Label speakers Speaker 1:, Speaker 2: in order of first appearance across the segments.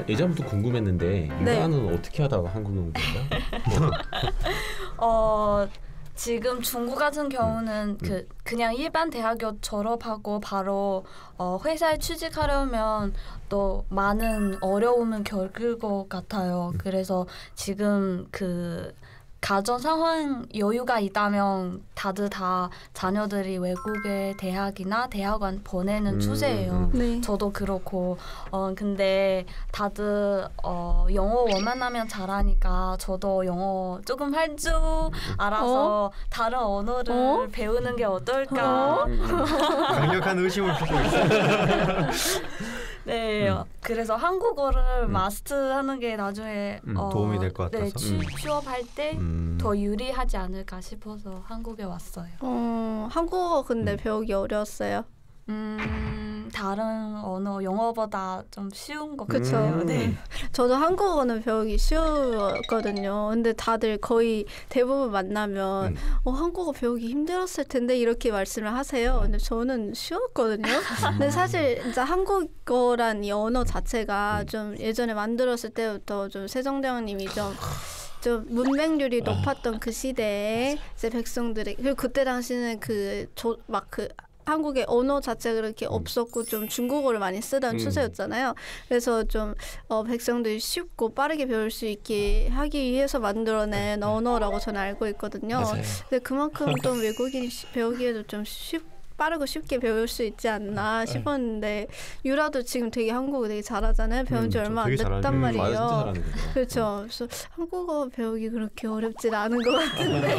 Speaker 1: 예전부터 궁금했는데 유라는 어떻게 하다가 한국에 온 건가요?
Speaker 2: 지금 중국 같은 경우는 그냥 일반 대학교 졸업하고 바로 회사에 취직하려면 또 많은 어려움을 겪을 것 같아요. 그래서 지금 가정 상황 여유가 있다면 다들 다 자녀들이 외국의 대학이나 대학원 보내는 추세예요.
Speaker 3: 네.
Speaker 2: 저도 그렇고 근데 다들 영어 원만하면 잘하니까 저도 영어 조금 할 줄 알아서 다른 언어를 배우는 게 어떨까.
Speaker 4: 강력한 의심을 품고 있어요.
Speaker 2: 네, 그래서 한국어를 마스터하는 게 나중에
Speaker 4: 도움이 될 것 같아서
Speaker 2: 취업할 때 더 유리하지 않을까 싶어서 한국에 왔어요.
Speaker 3: 한국어 근데 배우기 어려웠어요?
Speaker 2: 다른 언어 영어보다 좀 쉬운 것
Speaker 3: 그쵸.
Speaker 2: 같아요. 네.
Speaker 3: 저도 한국어는 배우기 쉬웠거든요. 근데 다들 거의 대부분 만나면 한국어 배우기 힘들었을 텐데 이렇게 말씀을 하세요. 근데 저는 쉬웠거든요. 근데 사실 진짜 한국어란 이 언어 자체가 좀 예전에 만들었을 때부터 좀 세종대왕님이 좀 문맹률이 높았던 그 시대에 이제 백성들이 그리고 그때 당시는 한국의 언어 자체가 그렇게 없었고 좀 중국어를 많이 쓰던 추세였잖아요. 그래서 좀 백성들이 쉽고 빠르게 배울 수 있게 하기 위해서 만들어낸 언어라고 저는 알고 있거든요.
Speaker 1: 맞아요.
Speaker 3: 근데 그만큼 또 외국인이 배우기에도 좀 빠르고 쉽게 배울 수 있지 않나 싶었는데 유라도 지금 되게 한국어 되게 잘하잖아요. 배운 지 얼마 안 됐단 말이에요. 그렇죠. 그래서 한국어 배우기 그렇게 어렵진 않은 것 같은데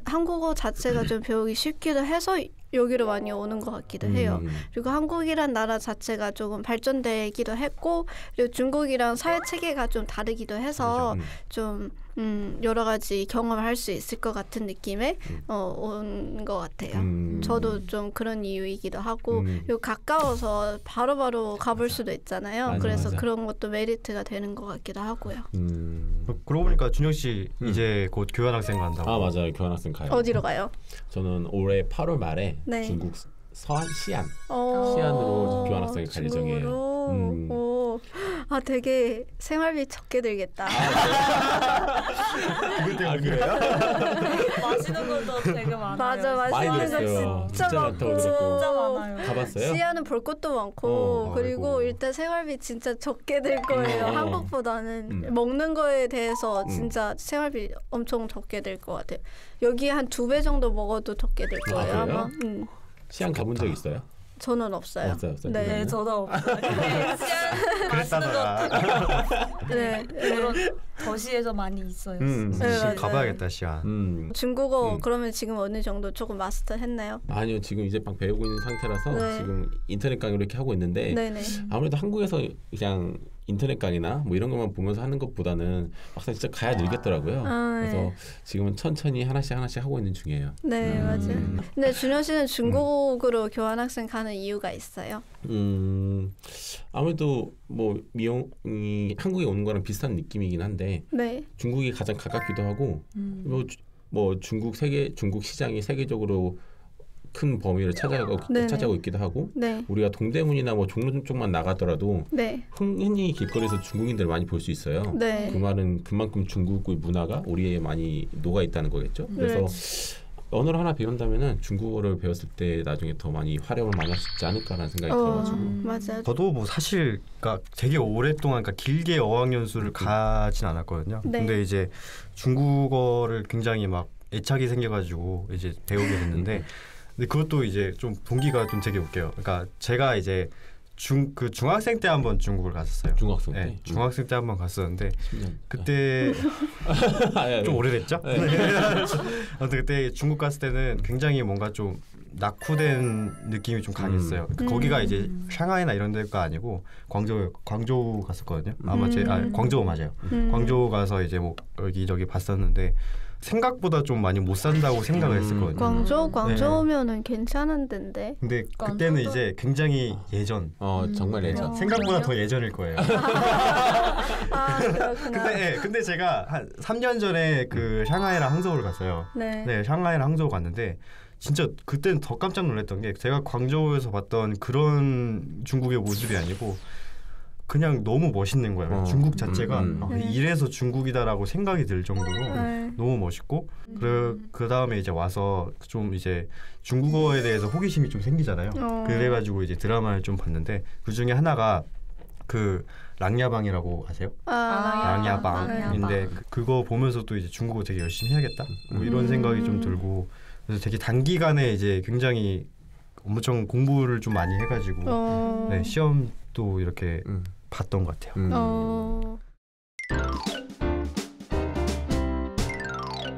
Speaker 3: 한국어 자체가 좀 배우기 쉽기도 해서 여기로 많이 오는 것 같기도 해요. 그리고 한국이란 나라 자체가 조금 발전되기도 했고 그리고 중국이랑 사회 체계가 좀 다르기도 해서 좀 여러 가지 경험을 할 수 있을 것 같은 느낌에 온 것 같아요. 저도 좀 그런 이유이기도 하고 그리고 가까워서 바로바로 가볼 수도 있잖아요. 그래서 그런 것도 메리트가 되는 것 같기도 하고요.
Speaker 4: 그러고 보니까 준영 씨 이제 곧 교환학생 간다고.
Speaker 1: 아 맞아요. 교환학생 가요.
Speaker 3: 어디로 가요?
Speaker 1: 저는 올해 8월 말에
Speaker 3: 네.
Speaker 1: 중국 서안 시안으로 교환학생이 갈 예정이에요.
Speaker 3: 아 되게 생활비 적게 들겠다.
Speaker 4: 그것 때문에 그래요?
Speaker 2: 맛있는 것도 되게 많아요.
Speaker 3: 맞아,
Speaker 1: 많이
Speaker 3: 맛있는
Speaker 1: 들었어요.
Speaker 3: 거 진짜 많고.
Speaker 2: 진짜 많아요.
Speaker 1: 가봤어요?
Speaker 3: 시안은 볼 것도 많고 그리고
Speaker 4: 아이고.
Speaker 3: 일단 생활비 진짜 적게 들 거예요. 한국보다는 먹는 거에 대해서 진짜 생활비 엄청 적게 들 것 같아요. 여기 한 2배 정도 먹어도 적게 들 거예요.
Speaker 1: 그래요?
Speaker 3: 아마.
Speaker 1: 시안 가본 적 있어요?
Speaker 3: 저는 없어요.
Speaker 1: 없어요.
Speaker 2: 네, 저도 없어요.
Speaker 4: 그랬다가
Speaker 3: 네.
Speaker 2: 그런 도시에서 많이 있어요.
Speaker 3: 네,
Speaker 4: 가봐야겠다 시안.
Speaker 3: 중국어 그러면 지금 어느 정도 조금 마스터 했나요?
Speaker 1: 아니요, 지금 이제 막 배우고 있는 상태라서
Speaker 3: 네.
Speaker 1: 지금 인터넷 강의로 이렇게 하고 있는데
Speaker 3: 네네.
Speaker 1: 아무래도 한국에서 그냥 인터넷 강의나 뭐 이런 것만 보면서 하는 것보다는 막상 진짜 가야 늘겠더라고요. 그래서 지금은 천천히 하나씩 하고 있는 중이에요.
Speaker 3: 네, 맞아요. 근데 준현 씨는 중국으로 교환학생 가는 이유가 있어요?
Speaker 1: 아무래도 뭐 미용이 한국에 오는 거랑 비슷한 느낌이긴 한데
Speaker 3: 네.
Speaker 1: 중국이 가장 가깝기도 하고 뭐 중국 시장이 세계적으로 큰 범위를 차지하고 있기도 하고
Speaker 3: 네.
Speaker 1: 우리가 동대문이나 뭐 종로 쪽만 나가더라도
Speaker 3: 네.
Speaker 1: 흔히 길거리에서 중국인들 많이 볼 수 있어요.
Speaker 3: 네.
Speaker 1: 그 말은 그만큼 중국의 문화가 우리에 많이 녹아 있다는 거겠죠. 그래서
Speaker 3: 네.
Speaker 1: 언어를 하나 배운다면은 중국어를 배웠을 때 나중에 더 많이 활용을 많이 할 수 있지 않을까라는 생각이 들어가지고.
Speaker 3: 맞아요.
Speaker 4: 저도 뭐 사실 그러니까 되게 오랫동안 그러니까 길게 어학연수를 가진 않았거든요.
Speaker 3: 네.
Speaker 4: 근데 이제 중국어를 굉장히 막 애착이 생겨가지고 이제 배우게 됐는데 근데 그것도 이제 좀 동기가 좀 되게 웃겨요. 그러니까 제가 이제 중학생 때 한번 중국을 갔었어요.
Speaker 1: 중학생 때?
Speaker 4: 네, 중학생 때 한번 갔었는데
Speaker 1: 10년.
Speaker 4: 그때 좀 오래됐죠?
Speaker 1: 네.
Speaker 4: 아무튼 그때 중국 갔을 때는 굉장히 뭔가 좀 낙후된 느낌이 좀 강했어요. 거기가 이제 샹하이나 이런 데가 아니고 광저우 갔었거든요. 아마 광저우 맞아요. 광저우 가서 이제 뭐 여기저기 봤었는데 생각보다 좀 많이 못 산다고 생각을 했었거든요.
Speaker 3: 광저우면은 괜찮은 데인데.
Speaker 4: 근데 그때는 이제 굉장히 예전.
Speaker 1: 정말 예전.
Speaker 4: 생각보다 더 예전일 거예요.
Speaker 3: 그렇구나.
Speaker 4: 근데 제가 한 3년 전에 그 샹하이랑 항저우를 갔어요. 네, 샹하이랑 항저우 갔는데 진짜 그때는 더 깜짝 놀랐던 게 제가 광저우에서 봤던 그런 중국의 모습이 아니고 그냥 너무 멋있는 거예요. 중국 자체가 이래서 중국이다라고 생각이 들 정도로 너무 멋있고 그 다음에 이제 와서 좀 이제 중국어에 대해서 호기심이 좀 생기잖아요. 그래가지고 이제 드라마를 좀 봤는데 그 중에 하나가 그 랑야방이라고 아세요? 랑야방인데 그거 보면서 또 이제 중국어 되게 열심히 해야겠다 뭐 이런 생각이 좀 들고 그래서 되게 단기간에 이제 굉장히 엄청 공부를 좀 많이 해가지고 네, 시험도 이렇게 봤던 것 같아요.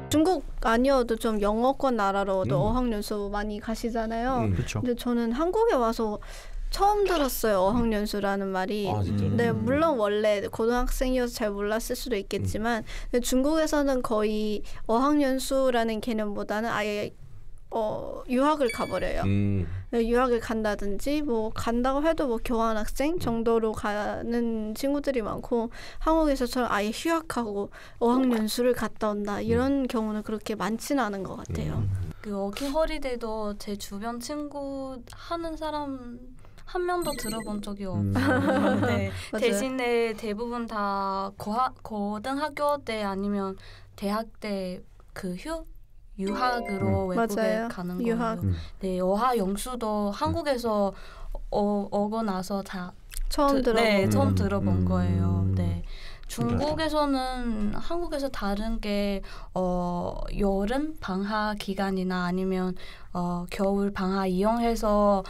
Speaker 3: 중국 아니어도 좀 영어권 나라로도 어학연수 많이 가시잖아요.
Speaker 4: 그렇죠.
Speaker 3: 근데 저는 한국에 와서 처음 들었어요. 어학연수라는 말이. 네, 물론 원래 고등학생이어서 잘 몰랐을 수도 있겠지만 근데 중국에서는 거의 어학연수라는 개념보다는 아예 유학을 가버려요. 유학을 간다든지 뭐 간다고 해도 뭐 교환학생 정도로 가는 친구들이 많고 한국에서처럼 아예 휴학하고 어학연수를 갔다 온다 이런 경우는 그렇게 많지는 않은 것 같아요.
Speaker 2: 그 워킹 홀리데이도 제 주변 친구 하는 사람 한 명도 들어본 적이 없어요. 네. 대신에 대부분 다 고등학교 때 아니면 대학 때 그 유학으로 외국에
Speaker 3: 맞아요.
Speaker 2: 가는
Speaker 3: 유학.
Speaker 2: 거예요. 네, 어학연수도 한국에서 오고 나서 다
Speaker 3: 처음 들어본
Speaker 2: 처음 들어본 거예요. 네. 중국에서는 한국에서 다른 게 여름 방학 기간이나 아니면 겨울 방학 이용해서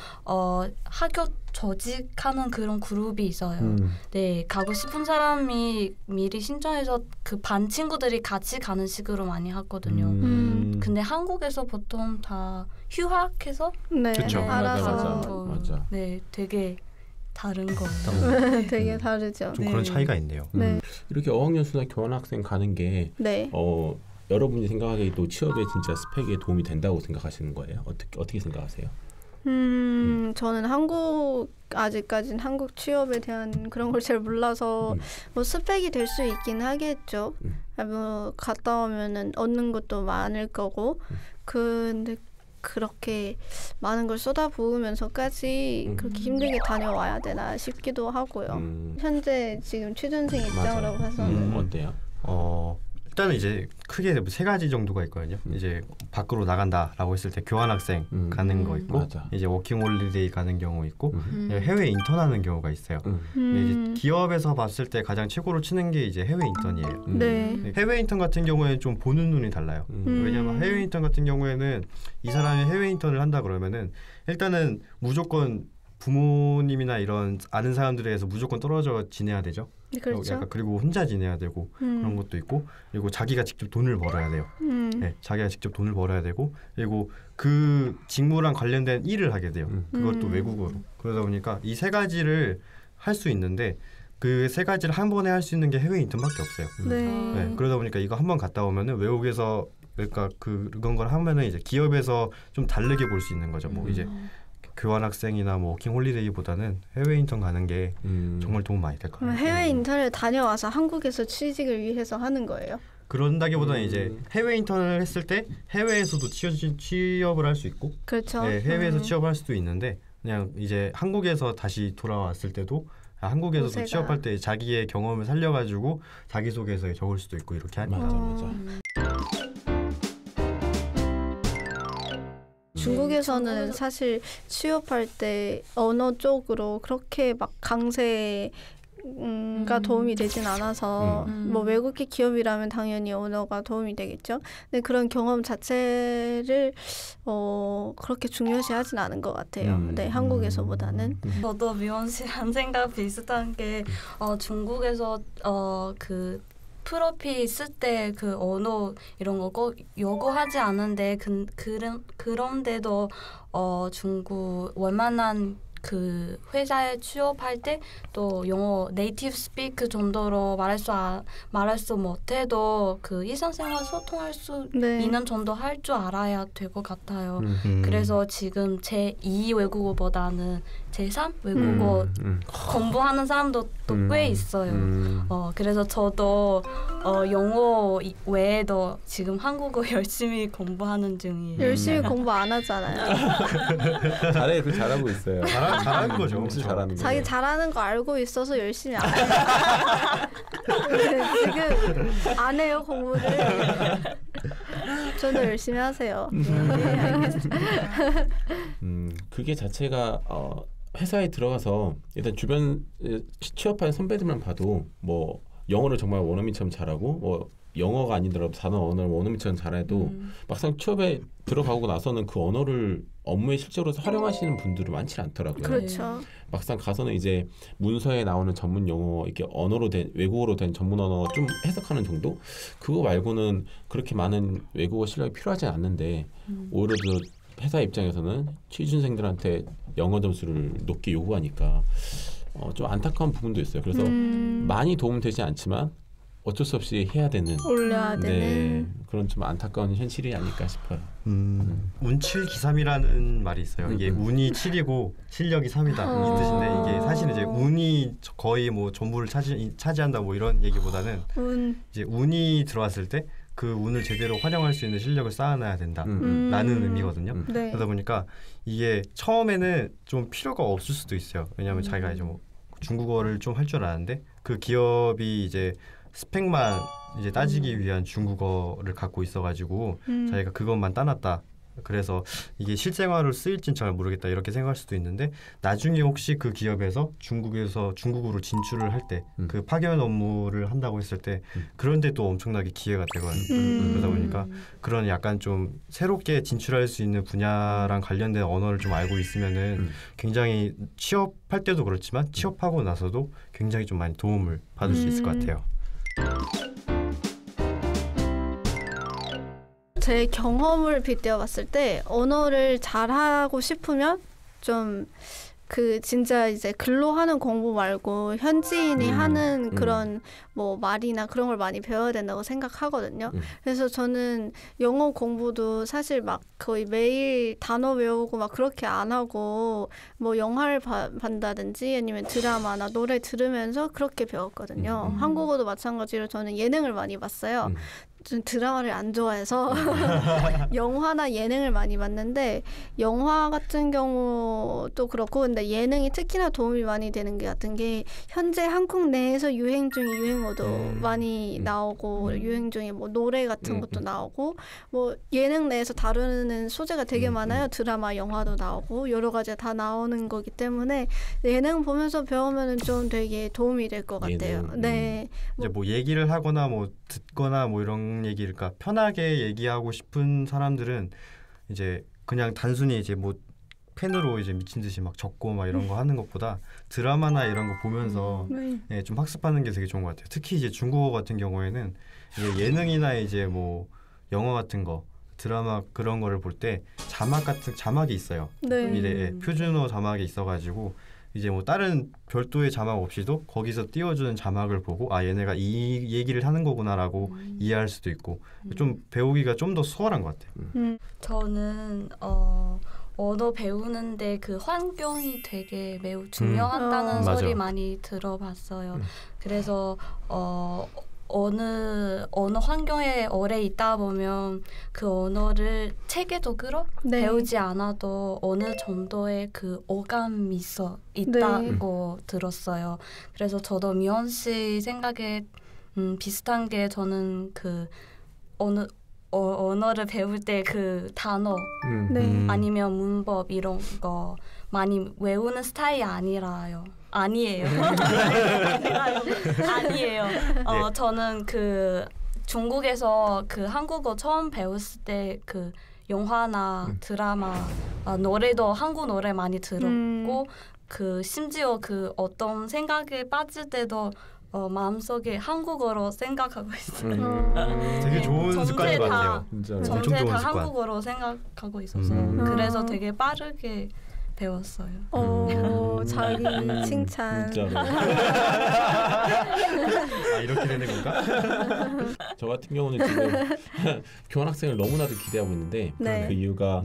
Speaker 2: 학교 조직하는 그런 그룹이 있어요. 네, 가고 싶은 사람이 미리 신청해서 그 반 친구들이 같이 가는 식으로 많이 하거든요. 근데 한국에서 보통 다 휴학해서
Speaker 3: 그쵸. 알아서
Speaker 1: 맞아.
Speaker 2: 네, 되게 다른 거예요.
Speaker 3: 되게 다르죠.
Speaker 4: 좀 그런 차이가 있네요.
Speaker 1: 이렇게 어학연수나 교환학생 가는 게 여러분이 생각하기에 또 취업에 진짜 스펙에 도움이 된다고 생각하시는 거예요? 어떻게 생각하세요?
Speaker 3: 저는 아직까지는 한국 취업에 대한 그런 걸 잘 몰라서 뭐 스펙이 될 수 있긴 하겠죠. 뭐 갔다 오면은 얻는 것도 많을 거고 근데 그렇게 많은 걸 쏟아부으면서까지 그렇게 힘들게 다녀와야 되나 싶기도 하고요. 현재 지금 취준생 입장으로 봐서
Speaker 1: 어때요?
Speaker 4: 일단은 이제 크게 세 가지 정도가 있거든요. 이제 밖으로 나간다라고 했을 때 교환학생 가는 거 있고 이제 워킹홀리데이 가는 경우 있고 해외 인턴하는 경우가 있어요. 이제 기업에서 봤을 때 가장 최고로 치는 게 이제 해외 인턴이에요. 해외 인턴 같은 경우에는 좀 보는 눈이 달라요. 왜냐하면 해외 인턴 같은 경우에는 이 사람이 해외 인턴을 한다 그러면은 일단은 무조건 부모님이나 이런 아는 사람들에게서 무조건 떨어져 지내야 되죠.
Speaker 3: 그렇죠.
Speaker 4: 약간 그리고 혼자 지내야 되고 그런 것도 있고 그리고 자기가 직접 돈을 벌어야 돼요. 네, 자기가 직접 돈을 벌어야 되고 그리고 그 직무랑 관련된 일을 하게 돼요. 그것도 외국어로. 그러다 보니까 이 세 가지를 할 수 있는데 그 세 가지를 한 번에 할 수 있는 게 해외 인턴밖에 없어요. 네, 그러다 보니까 이거 한 번 갔다 오면은 외국에서 그러니까 그런 걸 하면은 이제 기업에서 좀 다르게 볼 수 있는 거죠. 뭐 이제 교환학생이나 뭐 워킹홀리데이보다는 해외 인턴 가는 게 정말 도움 많이 될 거예요.
Speaker 3: 해외 인턴을 다녀와서 한국에서 취직을 위해서 하는 거예요?
Speaker 4: 그런다기보다는 이제 해외 인턴을 했을 때 해외에서도 취업을 할 수 있고
Speaker 3: 그렇죠.
Speaker 4: 네, 해외에서 취업할 수도 있는데 그냥 이제 한국에서 다시 돌아왔을 때도 한국에서도 취업할 때 자기의 경험을 살려가지고 자기소개서에 적을 수도 있고 이렇게 하니까
Speaker 1: 맞아.
Speaker 3: 중국에서는 사실 취업할 때 언어 쪽으로 그렇게 막 강세가 도움이 되진 않아서 뭐 외국계 기업이라면 당연히 언어가 도움이 되겠죠. 근데 그런 경험 자체를 그렇게 중요시하진 않은 것 같아요. 네, 한국에서보다는.
Speaker 2: 저도 미원 씨랑 생각 비슷한 게 중국에서 그 프로필 쓸 때 그 언어 이런 거 꼭 요구하지 않은데 그런데도 중국 웬만한 그 회사에 취업할 때 또 영어 네이티브 스피크 정도로 말할 수 못해도 그 일상생활 소통할 수
Speaker 3: 네.
Speaker 2: 있는 정도 할 줄 알아야 될 것 같아요. 그래서 지금 제2 외국어보다는 제3 외국어 공부하는 사람도 또 꽤 있어요. 그래서 저도 영어 외에도 지금 한국어 열심히 공부하는 중이에요.
Speaker 3: 열심히 공부 안 하잖아요.
Speaker 1: 잘해, 그 잘하고 있어요.
Speaker 4: 잘하는 거죠.
Speaker 1: 엄청 잘하는
Speaker 3: 자기
Speaker 1: 거예요.
Speaker 3: 잘하는 거 알고 있어서 열심히 안 해요. 지금 안 해요 공부를. 저도 열심히 하세요.
Speaker 1: 그게 자체가 회사에 들어가서 일단 주변 취업하는 선배들만 봐도 뭐 영어를 정말 원어민처럼 잘하고 뭐 영어가 아니더라도 단어 언어를 원어민처럼 잘해도 막상 취업에 들어가고 나서는 그 언어를 업무에 실제로 활용하시는 분들은 많지 않더라고요.
Speaker 3: 그렇죠.
Speaker 1: 막상 가서는 이제 문서에 나오는 전문 용어 이렇게 언어로 된 외국어로 된 전문 언어 좀 해석하는 정도? 그거 말고는 그렇게 많은 외국어 실력이 필요하지 않는데 오히려 회사 입장에서는 취준생들한테 영어 점수를 높게 요구하니까 좀 안타까운 부분도 있어요. 그래서 많이 도움되지 않지만 어쩔 수 없이 해야 되는
Speaker 3: 올려야 되는
Speaker 1: 그런 좀 안타까운 현실이 아닐까 싶어요.
Speaker 4: 운칠기삼이라는 말이 있어요. 이게 운이 7이고 실력이 3이다 이 뜻인데 이게 사실은 이제 운이 거의 뭐 전부를 차지한다 뭐 이런 얘기보다는 이제 운이 들어왔을 때 그 운을 제대로 활용할 수 있는 실력을 쌓아놔야 된다라는 의미거든요.
Speaker 3: 네.
Speaker 4: 그러다 보니까 이게 처음에는 좀 필요가 없을 수도 있어요. 왜냐하면 자기가 이제 뭐 중국어를 좀 할 줄 아는데 그 기업이 이제 스펙만 이제 따지기 위한 중국어를 갖고 있어가지고 자기가 그것만 따놨다. 그래서 이게 실생활로 쓰일진 잘 모르겠다 이렇게 생각할 수도 있는데 나중에 혹시 그 기업에서 중국으로 진출을 할 때 그 파견 업무를 한다고 했을 때 그런데 또 엄청나게 기회가 되거든요. 그러다 보니까 그런 약간 좀 새롭게 진출할 수 있는 분야랑 관련된 언어를 좀 알고 있으면은 굉장히 취업할 때도 그렇지만 취업하고 나서도 굉장히 좀 많이 도움을 받을 수 있을 것 같아요.
Speaker 3: 제 경험을 빗대어 봤을 때 언어를 잘하고 싶으면 좀 그 진짜 이제 글로 하는 공부 말고 현지인이 하는 그런 뭐 말이나 그런 걸 많이 배워야 된다고 생각하거든요. 그래서 저는 영어 공부도 사실 막 거의 매일 단어 외우고 막 그렇게 안 하고 뭐 영화를 본다든지 아니면 드라마나 노래 들으면서 그렇게 배웠거든요. 한국어도 마찬가지로 저는 예능을 많이 봤어요. 좀 드라마를 안 좋아해서 영화나 예능을 많이 봤는데 영화 같은 경우도 그렇고 근데 예능이 특히나 도움이 많이 되는 게 같은 게 현재 한국 내에서 유행 중인 유행어도 많이 나오고 유행 중에 뭐 노래 같은 것도 나오고 뭐 예능 내에서 다루는 소재가 되게 많아요. 드라마, 영화도 나오고 여러 가지 다 나오는 거기 때문에 예능 보면서 배우면은 좀 되게 도움이 될 것 같아요. 네.
Speaker 4: 이제 뭐 얘기를 하거나 뭐 듣거나 뭐 이런 얘기를 그러니까 편하게 얘기하고 싶은 사람들은 이제 그냥 단순히 이제 뭐 펜으로 이제 미친 듯이 막 적고 막 이런 거 하는 것보다 드라마나 이런 거 보면서 예, 좀 학습하는 게 되게 좋은 것 같아요. 특히 이제 중국어 같은 경우에는 이제 예능이나 이제 뭐 영어 같은 거 드라마 그런 거를 볼 때 자막이 있어요.
Speaker 3: 네.
Speaker 4: 미래에 표준어 자막이 있어가지고 이제 뭐 다른 별도의 자막 없이도 거기서 띄워주는 자막을 보고 아 얘네가 이 얘기를 하는 거구나라고 이해할 수도 있고 좀 배우기가 좀 더 수월한 것 같아요.
Speaker 2: 저는 언어 배우는데 그 환경이 되게 매우 중요하다는 소리 많이 들어봤어요. 그래서 어느 환경에 오래 있다 보면 그 언어를 체계적으로 배우지 않아도 어느 정도의 그 어감이 있다고 들었어요. 그래서 저도 미연 씨 생각에 비슷한 게 저는 그 언어를 배울 때 그 단어 아니면 문법 이런 거 많이 외우는 스타일이 아니에요. 아니에요. 저는 그 중국에서 그 한국어 처음 배웠을 때 그 영화나 드라마, 노래도 한국 노래 많이 들었고 그 심지어 그 어떤 생각에 빠질 때도 마음속에 한국어로 생각하고 있어요.
Speaker 4: 되게 좋은 습관인 것 같아요.
Speaker 2: 전체 다 한국어로 생각하고 있어서 그래서 되게 빠르게 배웠어요.
Speaker 3: 자기 칭찬.
Speaker 1: 진짜로.
Speaker 4: 이렇게 되는 건가?
Speaker 1: 저 같은 경우는 지금 교환학생을 너무나도 기대하고 있는데
Speaker 3: 네.
Speaker 1: 그 이유가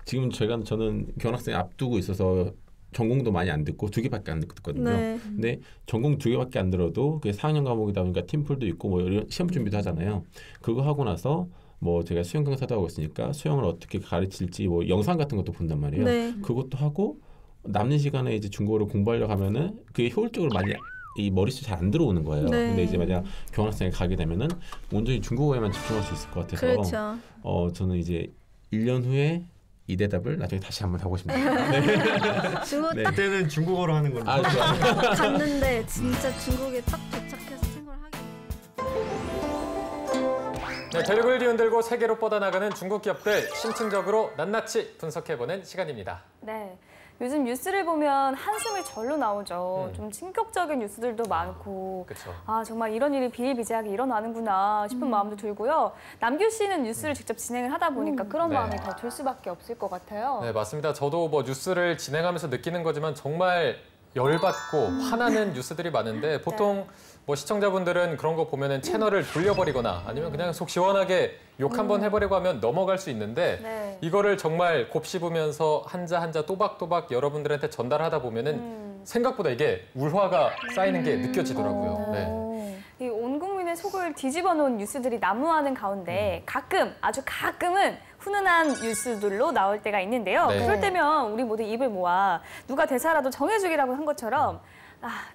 Speaker 1: 지금 저는 교환학생 앞두고 있어서 전공도 많이 안 듣고 2개밖에 안 듣거든요.
Speaker 3: 네.
Speaker 1: 근데 전공 2개밖에 안 들어도 그게 4학년 과목이다 보니까 팀플도 있고 뭐 이런 시험 준비도 하잖아요. 그거 하고 나서 뭐 제가 수영 강사도 하고 있으니까 수영을 어떻게 가르칠지 뭐 영상 같은 것도 본단 말이에요.
Speaker 3: 네.
Speaker 1: 그것도 하고 남는 시간에 이제 중국어를 공부하려고 하면은 그게 효율적으로 많이 이 머릿속에 잘 안 들어오는 거예요.
Speaker 3: 네.
Speaker 1: 근데 이제 만약 교환학생에 가게 되면은 온전히 중국어에만 집중할 수 있을 것 같아서
Speaker 3: 그렇죠.
Speaker 1: 저는 이제 1년 후에 이 대답을 나중에 다시 한번 하고 싶습니다. 네.
Speaker 3: 중국
Speaker 1: 네.
Speaker 3: 딱
Speaker 4: 그때는 중국어로 하는 걸로.
Speaker 3: 갔는데 진짜 중국에 딱 도착해서 생활을 하게.
Speaker 5: 네, 대륙을 뒤흔들고 세계로 뻗어나가는 중국 기업들 심층적으로 낱낱이 분석해보는 시간입니다.
Speaker 6: 네. 요즘 뉴스를 보면 한숨이 절로 나오죠. 좀 충격적인 뉴스들도 많고
Speaker 5: 그렇죠.
Speaker 6: 아 정말 이런 일이 비일비재하게 일어나는구나 싶은 마음도 들고요. 남규 씨는 뉴스를 직접 진행을 하다 보니까 그런
Speaker 5: 네.
Speaker 6: 마음이 더 들 수밖에 없을 것 같아요.
Speaker 5: 네, 맞습니다. 저도 뭐 뉴스를 진행하면서 느끼는 거지만 정말 열받고 화나는 뉴스들이 많은데 보통 뭐 시청자분들은 그런 거 보면은 채널을 돌려버리거나 아니면 그냥 속 시원하게 욕 한번 해버리고 하면 넘어갈 수 있는데
Speaker 6: 네.
Speaker 5: 이거를 정말 곱씹으면서 한자 한자 또박또박 여러분들한테 전달하다 보면은 생각보다 이게 울화가 쌓이는 게 느껴지더라고요. 네.
Speaker 6: 이 온 국민의 속을 뒤집어 놓은 뉴스들이 난무하는 가운데 가끔, 아주 가끔은 훈훈한 뉴스들로 나올 때가 있는데요.
Speaker 5: 네.
Speaker 6: 그럴 때면 우리 모두 입을 모아 누가 대사라도 정해주기라고 한 것처럼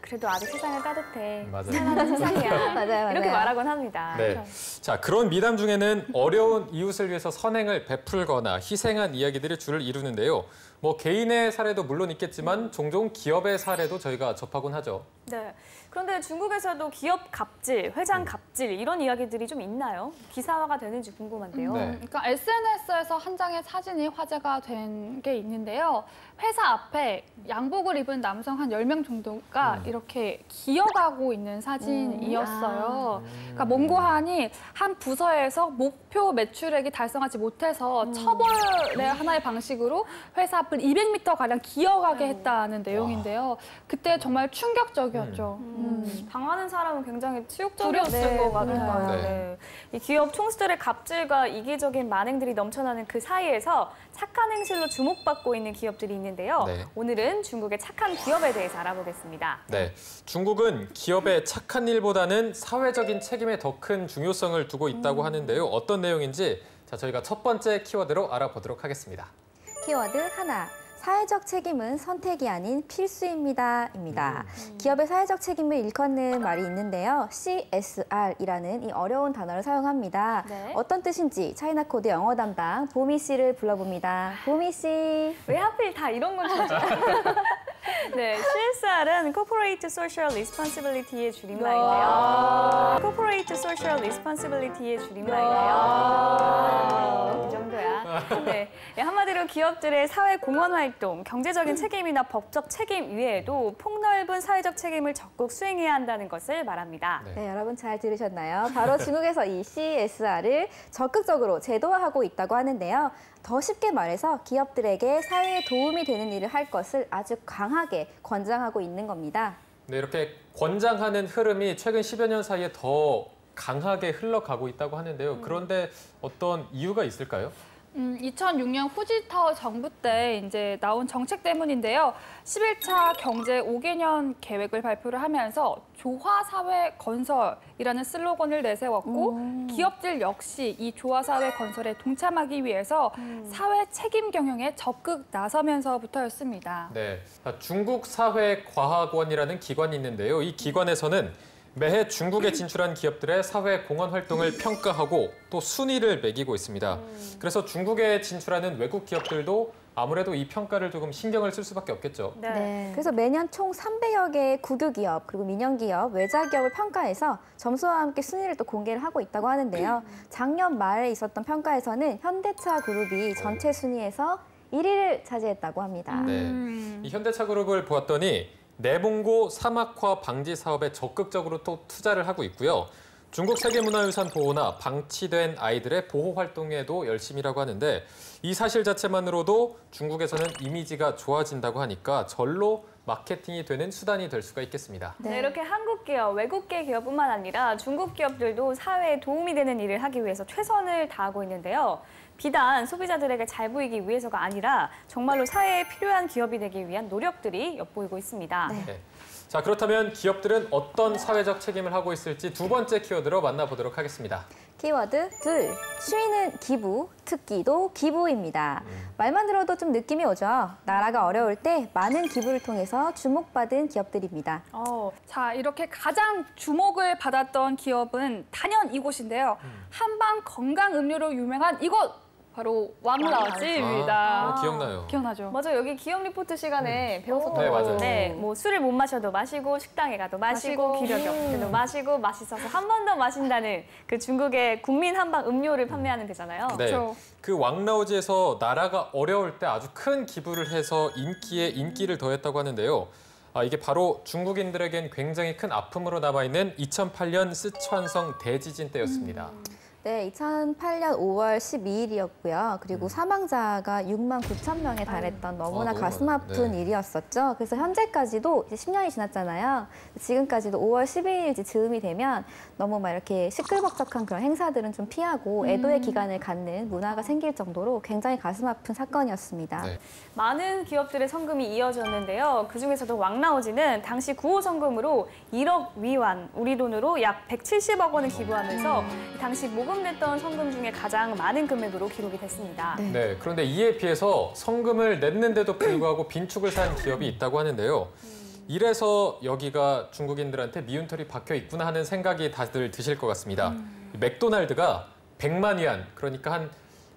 Speaker 6: 그래도 아직 세상은 따뜻해.
Speaker 5: 맞아요.
Speaker 6: 살만한 세상이야.
Speaker 3: 맞아요.
Speaker 6: 이렇게 말하곤 합니다.
Speaker 5: 네. 자, 그런 미담 중에는 어려운 이웃을 위해서 선행을 베풀거나 희생한 이야기들이 줄을 이루는데요. 뭐 개인의 사례도 물론 있겠지만 종종 기업의 사례도 저희가 접하곤 하죠.
Speaker 6: 네. 그런데 중국에서도 기업 갑질, 회장 갑질 이런 이야기들이 좀 있나요? 기사화가 되는지 궁금한데요.
Speaker 5: 네.
Speaker 7: 그러니까 SNS에서 한 장의 사진이 화제가 된 게 있는데요. 회사 앞에 양복을 입은 남성 한 10명 정도가 이렇게 기어가고 있는 사진이었어요. 그러니까 몽고한이 한 부서에서 목표 매출액이 달성하지 못해서 처벌의 하나의 방식으로 회사 앞을 200m가량 기어가게 했다는 내용인데요. 그때 정말 충격적이었죠.
Speaker 6: 당하는 사람은 굉장히 치욕적이었을 것 같아요.
Speaker 5: 네.
Speaker 6: 네. 이 기업 총수들의 갑질과 이기적인 만행들이 넘쳐나는 그 사이에서 착한 행실로 주목받고 있는 기업들이 있는데요.
Speaker 5: 네.
Speaker 6: 오늘은 중국의 착한 기업에 대해서 알아보겠습니다.
Speaker 5: 네, 중국은 기업의 착한 일보다는 사회적인 책임에 더 큰 중요성을 두고 있다고 하는데요. 어떤 내용인지 저희가 첫 번째 키워드로 알아보도록 하겠습니다.
Speaker 8: 키워드 하나. 사회적 책임은 선택이 아닌 필수입니다.입니다. 기업의 사회적 책임을 일컫는 말이 있는데요. CSR이라는 이 어려운 단어를 사용합니다.
Speaker 6: 네.
Speaker 8: 어떤 뜻인지 차이나 코드 영어 담당 보미 씨를 불러봅니다. 보미 씨.
Speaker 6: 왜 하필 다 이런 걸 찾죠? 네, CSR은 Corporate Social Responsibility의 줄임말인데요. Corporate Social Responsibility의 줄임말인데요. 이 정도야. 네, 한마디로 기업들의 사회 공헌 활동, 경제적인 책임이나 법적 책임 이외에도 폭넓은 사회적 책임을 적극 수행해야 한다는 것을 말합니다.
Speaker 8: 네, 여러분 잘 들으셨나요? 바로 중국에서 이 CSR을 적극적으로 제도화하고 있다고 하는데요. 더 쉽게 말해서 기업들에게 사회에 도움이 되는 일을 할 것을 아주 강하게 권장하고 있는 겁니다.
Speaker 5: 네, 이렇게 권장하는 흐름이 최근 10여 년 사이에 더 강하게 흘러가고 있다고 하는데요. 그런데 어떤 이유가 있을까요?
Speaker 7: 2006년 후지타오 정부 때 이제 나온 정책 때문인데요. 11차 경제 5개년 계획을 발표를 하면서 조화사회 건설이라는 슬로건을 내세웠고 기업들 역시 이 조화사회 건설에 동참하기 위해서 사회 책임 경영에 적극 나서면서부터였습니다.
Speaker 5: 네, 중국사회과학원이라는 기관이 있는데요. 이 기관에서는 매해 중국에 진출한 기업들의 사회 공헌 활동을 평가하고 또 순위를 매기고 있습니다. 그래서 중국에 진출하는 외국 기업들도 아무래도 이 평가를 조금 신경을 쓸 수밖에 없겠죠.
Speaker 8: 네. 그래서 매년 총 300여 개의 국유기업 그리고 민영기업, 외자기업을 평가해서 점수와 함께 순위를 또 공개를 하고 있다고 하는데요. 작년 말에 있었던 평가에서는 현대차 그룹이 전체 순위에서 1위를 차지했다고 합니다.
Speaker 5: 네, 이 현대차 그룹을 보았더니 내봉고 사막화 방지 사업에 적극적으로 또 투자를 하고 있고요. 중국 세계문화유산 보호나 방치된 아이들의 보호 활동에도 열심이라고 하는데 이 사실 자체만으로도 중국에서는 이미지가 좋아진다고 하니까 절로 마케팅이 되는 수단이 될 수가 있겠습니다.
Speaker 6: 네, 이렇게 한국 기업, 외국계 기업뿐만 아니라 중국 기업들도 사회에 도움이 되는 일을 하기 위해서 최선을 다하고 있는데요. 비단 소비자들에게 잘 보이기 위해서가 아니라 정말로 사회에 필요한 기업이 되기 위한 노력들이 엿보이고 있습니다.
Speaker 5: 네. 자, 그렇다면 기업들은 어떤 사회적 책임을 하고 있을지 두 번째 키워드로 만나보도록 하겠습니다.
Speaker 8: 키워드 둘, 쉬는 기부, 특기도 기부입니다. 말만 들어도 좀 느낌이 오죠. 나라가 어려울 때 많은 기부를 통해서 주목받은 기업들입니다.
Speaker 7: 자, 이렇게 가장 주목을 받았던 기업은 단연 이곳인데요. 한방 건강 음료로 유명한 이곳! 바로 왕라오지입니다.
Speaker 5: 기억나요.
Speaker 7: 기억나죠?
Speaker 6: 맞아요. 여기 기업 리포트 시간에 배웠었던
Speaker 5: 네,
Speaker 6: 것
Speaker 5: 맞아요.
Speaker 6: 같은데 뭐 술을 못 마셔도 마시고 식당에 가도 마시고 기력이 없을 때도 마시고 맛있어서 한 번 더 마신다는 그 중국의 국민 한방 음료를 판매하는 데잖아요.
Speaker 5: 네.
Speaker 7: 그렇죠.
Speaker 5: 그 왕라오지에서 나라가 어려울 때 아주 큰 기부를 해서 인기에 인기를 더했다고 하는데요. 이게 바로 중국인들에겐 굉장히 큰 아픔으로 남아있는 2008년 쓰촨성 대지진 때였습니다.
Speaker 8: 네, 2008년 5월 12일이었고요. 그리고 사망자가 6만 9천 명에 달했던 너무나 가슴 아픈 일이었었죠. 그래서 현재까지도 이제 10년이 지났잖아요. 지금까지도 5월 12일이 즈음이 되면 너무 막 이렇게 시끌벅적한 그런 행사들은 좀 피하고 애도의 기간을 갖는 문화가 생길 정도로 굉장히 가슴 아픈 사건이었습니다.
Speaker 5: 네.
Speaker 6: 많은 기업들의 성금이 이어졌는데요. 그중에서도 왕라오지는 당시 구호 성금으로 1억 위완, 우리 돈으로 약 170억 원을 기부하면서 당시 모금됐던 성금 중에 가장 많은 금액으로 기록이 됐습니다.
Speaker 5: 네, 그런데 이에 비해서 성금을 냈는데도 불구하고 빈축을 산 기업이 있다고 하는데요. 이래서 여기가 중국인들한테 미운털이 박혀 있구나 하는 생각이 다들 드실 것 같습니다. 맥도날드가 100만 위안, 그러니까 한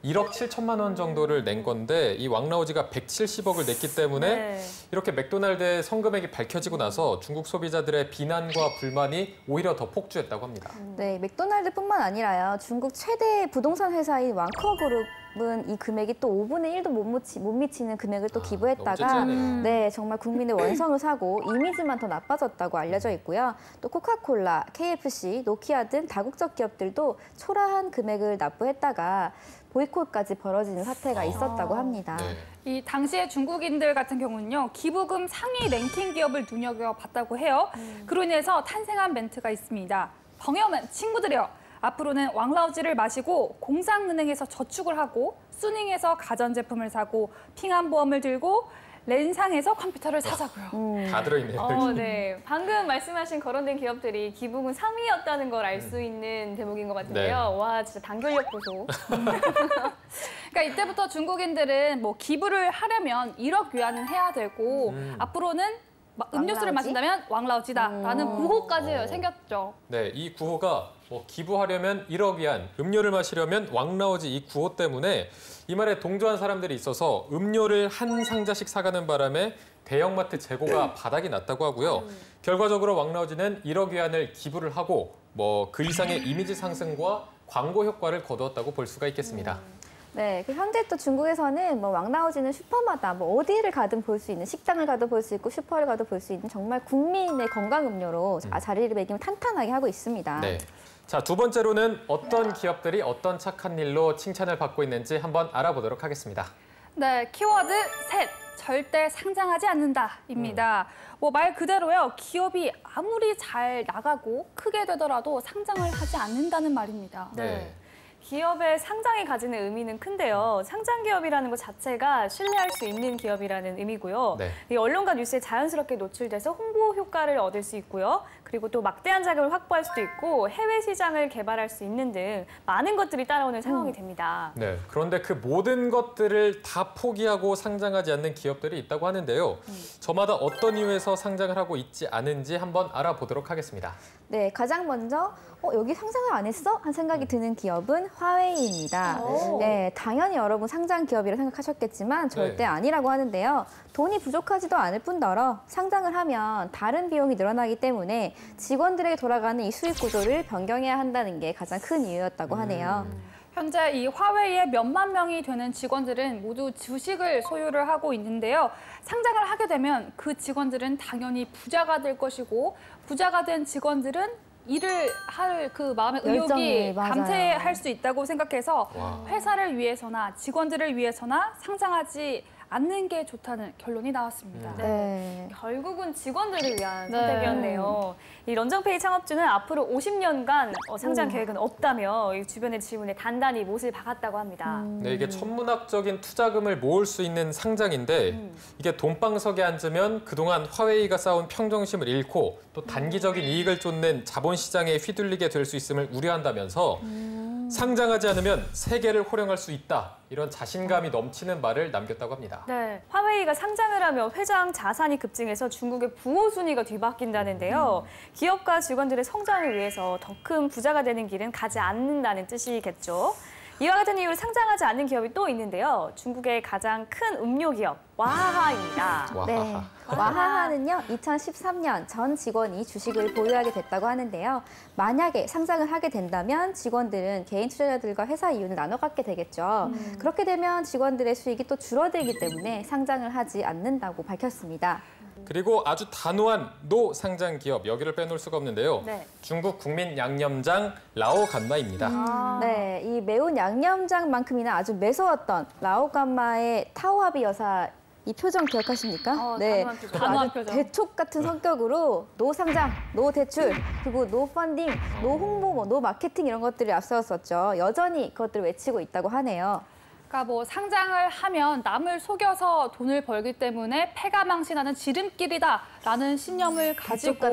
Speaker 5: 1억 7천만 원 정도를 낸 건데 이 왕라오지가 170억을 냈기 때문에 이렇게 맥도날드의 성금액이 밝혀지고 나서 중국 소비자들의 비난과 불만이 오히려 더 폭주했다고 합니다.
Speaker 8: 네, 맥도날드뿐만 아니라요. 중국 최대 부동산 회사인 왕커그룹은 이 금액이 또 5분의 1도 못 미치는 금액을 또 기부했다가 네, 정말 국민의 원성을 사고 이미지만 더 나빠졌다고 알려져 있고요. 또 코카콜라, KFC, 노키아 등 다국적 기업들도 초라한 금액을 납부했다가 보이콧까지 벌어지는 사태가 있었다고 합니다.
Speaker 7: 이 당시에 중국인들 같은 경우는요. 기부금 상위 랭킹 기업을 눈여겨봤다고 해요. 그로 인해서 탄생한 멘트가 있습니다. 벙여맨 친구들이요. 앞으로는 왕라오지를 마시고 공상은행에서 저축을 하고 수닝에서 가전제품을 사고 핑한보험을 들고 렌상에서 컴퓨터를 사자고요.
Speaker 5: 다 들어있네요.
Speaker 6: 네. 방금 말씀하신 거론된 기업들이 기부금 상위였다는 걸 알 수 있는 대목인 것 같은데요. 와, 진짜 단결력 보소.
Speaker 7: 그러니까 이때부터 중국인들은 뭐 기부를 하려면 1억 위안은 해야 되고 앞으로는 음료수를 마신다면 왕라오지다라는 구호까지 생겼죠.
Speaker 5: 네, 이 구호가 뭐 기부하려면 1억 위안, 음료를 마시려면 왕라오지 이 구호 때문에 이 말에 동조한 사람들이 있어서 음료를 한 상자씩 사가는 바람에 대형마트 재고가 바닥이 났다고 하고요. 결과적으로 왕라오지는 1억 위안을 기부를 하고 뭐 그 이상의 이미지 상승과 광고 효과를 거두었다고 볼 수가 있겠습니다.
Speaker 8: 네, 현재 또 중국에서는 뭐 왕라오지는 슈퍼마다 뭐 어디를 가든 볼 수 있는 식당을 가도 볼 수 있고 슈퍼를 가도 볼 수 있는 정말 국민의 건강 음료로 자리를 매김 탄탄하게 하고 있습니다.
Speaker 5: 네. 자, 두 번째로는 어떤 기업들이 어떤 착한 일로 칭찬을 받고 있는지 한번 알아보도록 하겠습니다.
Speaker 7: 네, 키워드 셋. 절대 상장하지 않는다입니다. 뭐 말 그대로요. 기업이 아무리 잘 나가고 크게 되더라도 상장을 하지 않는다는 말입니다.
Speaker 5: 네.
Speaker 6: 기업의 상장이 가지는 의미는 큰데요. 상장 기업이라는 것 자체가 신뢰할 수 있는 기업이라는 의미고요. 이 언론과 뉴스에 자연스럽게 노출돼서 홍보 효과를 얻을 수 있고요. 그리고 또 막대한 자금을 확보할 수도 있고 해외 시장을 개발할 수 있는 등 많은 것들이 따라오는 상황이 됩니다.
Speaker 5: 네, 그런데 그 모든 것들을 다 포기하고 상장하지 않는 기업들이 있다고 하는데요. 저마다 어떤 이유에서 상장을 하고 있지 않은지 한번 알아보도록 하겠습니다.
Speaker 8: 네, 가장 먼저 여기 상장을 안 했어? 한 생각이 드는 기업은 화웨이입니다. 네, 당연히 여러분 상장 기업이라 생각하셨겠지만 절대 아니라고 하는데요. 돈이 부족하지도 않을 뿐더러 상장을 하면 다른 비용이 늘어나기 때문에 직원들에게 돌아가는 이 수익 구조를 변경해야 한다는 게 가장 큰 이유였다고 하네요.
Speaker 7: 현재 이 화웨이의 몇만 명이 되는 직원들은 모두 주식을 소유를 하고 있는데요. 상장을 하게 되면 그 직원들은 당연히 부자가 될 것이고 부자가 된 직원들은 일을 할 그 마음의 의욕이 감퇴할 수 있다고 생각해서 회사를 위해서나 직원들을 위해서나 상장하지 않는 게 좋다는 결론이 나왔습니다.
Speaker 8: 네.
Speaker 6: 결국은 직원들을 위한 선택이었네요. 이 런정페이 창업주는 앞으로 50년간 상장 계획은 없다며 주변의 질문에 단단히 못을 박았다고 합니다.
Speaker 5: 네, 이게 천문학적인 투자금을 모을 수 있는 상장인데 이게 돈방석에 앉으면 그동안 화웨이가 쌓아온 평정심을 잃고 또 단기적인 이익을 쫓는 자본시장에 휘둘리게 될 수 있음을 우려한다면서 상장하지 않으면 세계를 호령할 수 있다. 이런 자신감이 넘치는 말을 남겼다고 합니다.
Speaker 6: 네, 화웨이가 상장을 하며 회장 자산이 급증해서 중국의 부호 순위가 뒤바뀐다는데요. 기업과 직원들의 성장을 위해서 더 큰 부자가 되는 길은 가지 않는다는 뜻이겠죠. 이와 같은 이유로 상장하지 않는 기업이 또 있는데요. 중국의 가장 큰 음료 기업 와하하입니다.
Speaker 8: 네, 와하하는요 2013년 전 직원이 주식을 보유하게 됐다고 하는데요. 만약에 상장을 하게 된다면 직원들은 개인 투자자들과 회사 이윤을 나눠 갖게 되겠죠. 그렇게 되면 직원들의 수익이 또 줄어들기 때문에 상장을 하지 않는다고 밝혔습니다.
Speaker 5: 그리고 아주 단호한 노 상장 기업, 여기를 빼놓을 수가 없는데요.
Speaker 6: 네.
Speaker 5: 중국 국민 양념장 라오간마입니다.
Speaker 8: 네, 이 매운 양념장만큼이나 아주 매서웠던 라오간마의 타오하비 여사 이 표정 기억하십니까?
Speaker 6: 네,
Speaker 8: 단호한 표정. 대촉 같은 성격으로 노 상장, 노 대출, 그리고 노 펀딩, 노 홍보, 노 마케팅 이런 것들을 앞세웠었죠. 여전히 그것들을 외치고 있다고 하네요.
Speaker 7: 그러니까 뭐 상장을 하면 남을 속여서 돈을 벌기 때문에 패가망신하는 지름길이다라는 신념을 가지고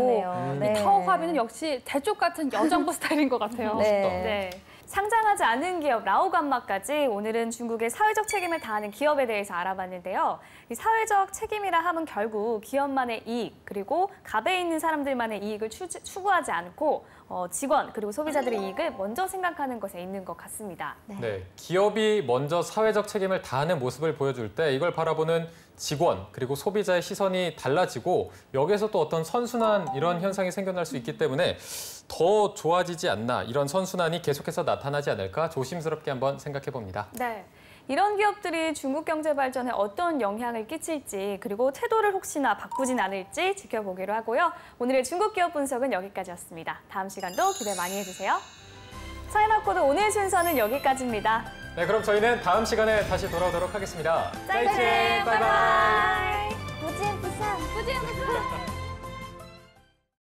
Speaker 8: 네.
Speaker 7: 타오하비는 역시 대쪽 같은 여정부 스타일인 것 같아요.
Speaker 6: 네. 상장하지 않은 기업 라오간마까지 오늘은 중국의 사회적 책임을 다하는 기업에 대해서 알아봤는데요. 이 사회적 책임이라 함은 결국 기업만의 이익 그리고 갑에 있는 사람들만의 이익을 추구하지 않고 직원 그리고 소비자들의 이익을 먼저 생각하는 것에 있는 것 같습니다.
Speaker 5: 네, 기업이 먼저 사회적 책임을 다하는 모습을 보여줄 때 이걸 바라보는 직원 그리고 소비자의 시선이 달라지고 여기에서 또 어떤 선순환 이런 현상이 생겨날 수 있기 때문에 더 좋아지지 않나 이런 선순환이 계속해서 나타나지 않을까 조심스럽게 한번 생각해 봅니다.
Speaker 6: 네. 이런 기업들이 중국 경제 발전에 어떤 영향을 끼칠지 그리고 태도를 혹시나 바꾸진 않을지 지켜보기로 하고요. 오늘의 중국 기업 분석은 여기까지였습니다. 다음 시간도 기대 많이 해주세요. 차이나코드 오늘 순서는 여기까지입니다.
Speaker 5: 네, 그럼 저희는 다음 시간에 다시 돌아오도록 하겠습니다.
Speaker 6: 再见，拜拜。